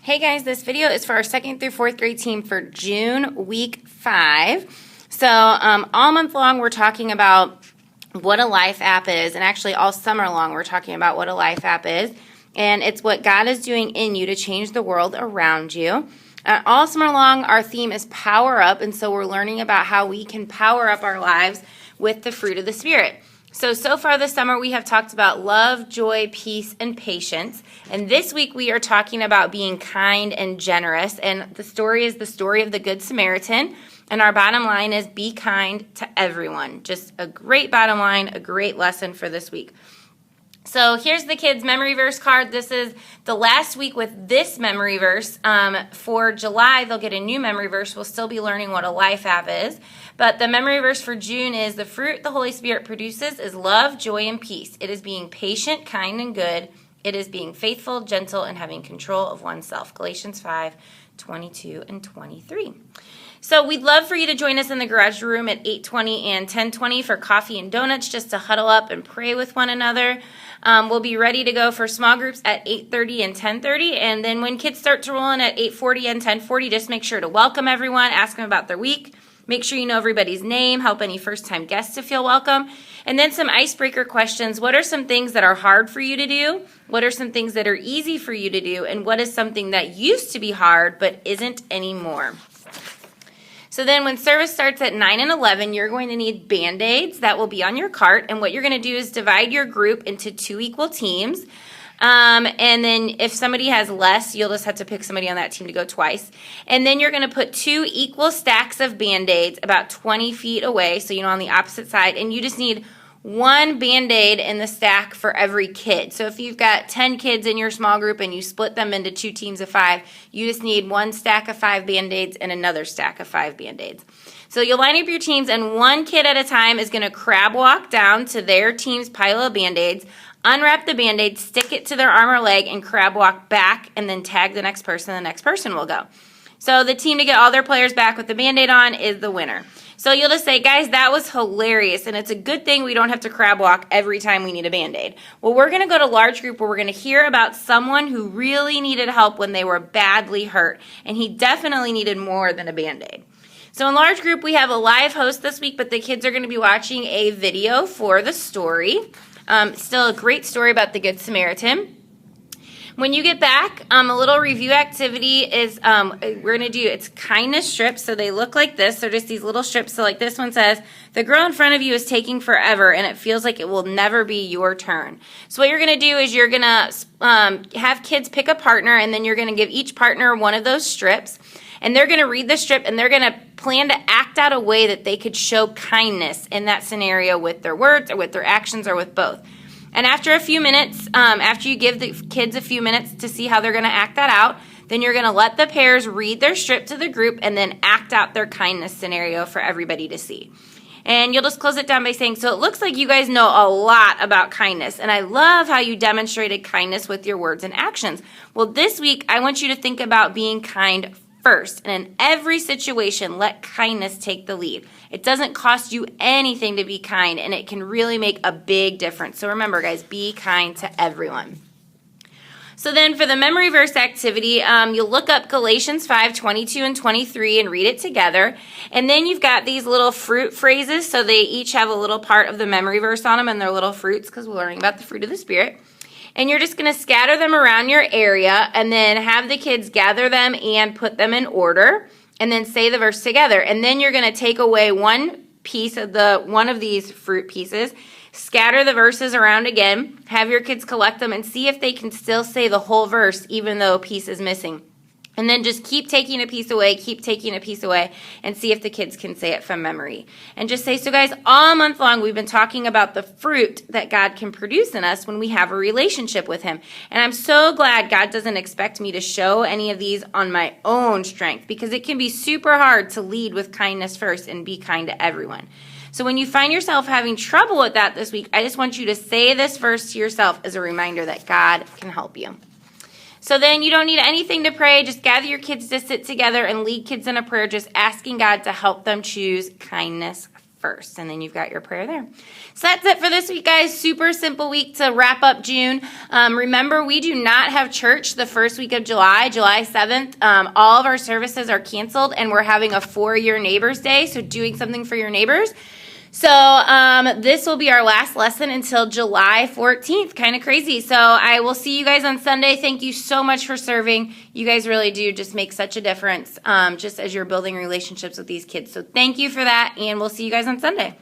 Hey guys, this video is for our 2nd through 4th grade team for June week 5. So all month long we're talking about what a life app is, and actually all summer long we're talking about what a life app is, and it's what God is doing in you to change the world around you. All summer long our theme is power up, and so we're learning about how we can power up our lives with the fruit of the Spirit. So far this summer we have talked about love, joy, peace, and patience. And this week we are talking about being kind and generous. And the story is the story of the Good Samaritan. And our bottom line is be kind to everyone. Just a great bottom line, a great lesson for this week. So here's the kids' memory verse card. This is the last week with this memory verse. For July, they'll get a new memory verse. We'll still be learning what a life app is. But the memory verse for June is the fruit the Holy Spirit produces is love, joy, and peace. It is being patient, kind, and good. It is being faithful, gentle, and having control of oneself. Galatians 5:22 and 23. So we'd love for you to join us in the garage room at 8:20 and 10:20 for coffee and donuts, just to huddle up and pray with one another. We'll be ready to go for small groups at 8:30 and 10:30. And then when kids start to roll in at 8:40 and 10:40, just make sure to welcome everyone, ask them about their week. Make sure you know everybody's name, help any first-time guests to feel welcome. And then some icebreaker questions. What are some things that are hard for you to do? What are some things that are easy for you to do? And what is something that used to be hard but isn't anymore? So then when service starts at 9 and 11, you're going to need Band-Aids. That will be on your cart. And what you're going to do is divide your group into 2 equal teams. And then if somebody has less, you'll just have to pick somebody on that team to go twice. And then you're going to put 2 equal stacks of Band-Aids about 20 feet away, so on the opposite side. And you just need 1 Band-Aid in the stack for every kid. So if you've got 10 kids in your small group and you split them into 2 teams of 5, you just need 1 stack of 5 Band-Aids and another stack of 5 Band-Aids. So you'll line up your teams, and 1 kid at a time is going to crab walk down to their team's pile of Band-Aids, unwrap the Band-Aid, stick it to their arm or leg, and crab walk back, and then tag the next person. The next person will go. So the team to get all their players back with the Band-Aid on is the winner. So you'll just say, guys, that was hilarious, and it's a good thing we don't have to crab walk every time we need a Band-Aid. Well, we're going to go to large group where we're going to hear about someone who really needed help when they were badly hurt, and he definitely needed more than a Band-Aid. So in large group, we have a live host this week, but the kids are going to be watching a video for the story. Still a great story about the Good Samaritan. When you get back, a little review activity is we're going to do, it's kindness strips. So they look like this. They're just these little strips. So like this one says, the girl in front of you is taking forever and it feels like it will never be your turn. So what you're going to do is you're going to have kids pick a partner, and then you're going to give each partner one of those strips. And they're going to read the strip, and they're going to plan to act out a way that they could show kindness in that scenario with their words or with their actions or with both. And after a few minutes, after you give the kids a few minutes to see how they're going to act that out, then you're going to let the pairs read their strip to the group and then act out their kindness scenario for everybody to see. And you'll just close it down by saying, so it looks like you guys know a lot about kindness, and I love how you demonstrated kindness with your words and actions. Well, this week, I want you to think about being kind first. And in every situation, let kindness take the lead. It doesn't cost you anything to be kind, and it can really make a big difference. So remember, guys, be kind to everyone. So then for the memory verse activity, you'll look up Galatians 5:22 and 23 and read it together. And then you've got these little fruit phrases. So they each have a little part of the memory verse on them, and they're little fruits because we're learning about the fruit of the Spirit. And you're just going to scatter them around your area and then have the kids gather them and put them in order and then say the verse together. And then you're going to take away one piece of one of these fruit pieces, scatter the verses around again, have your kids collect them, and see if they can still say the whole verse even though a piece is missing. And then just keep taking a piece away, and see if the kids can say it from memory. And just say, so guys, all month long we've been talking about the fruit that God can produce in us when we have a relationship with Him. And I'm so glad God doesn't expect me to show any of these on my own strength, because it can be super hard to lead with kindness first and be kind to everyone. So when you find yourself having trouble with that this week, I just want you to say this verse to yourself as a reminder that God can help you. So then you don't need anything to pray. Just gather your kids to sit together and lead kids in a prayer, just asking God to help them choose kindness 1st. And then you've got your prayer there. So that's it for this week, guys. Super simple week to wrap up June. Remember, we do not have church the first week of July, July 7th. All of our services are canceled, and we're having a 4-year Neighbors Day, so doing something for your neighbors. So this will be our last lesson until July 14th. Kind of crazy. So I will see you guys on Sunday. Thank you so much for serving. You guys really do just make such a difference just as you're building relationships with these kids. So thank you for that, and we'll see you guys on Sunday.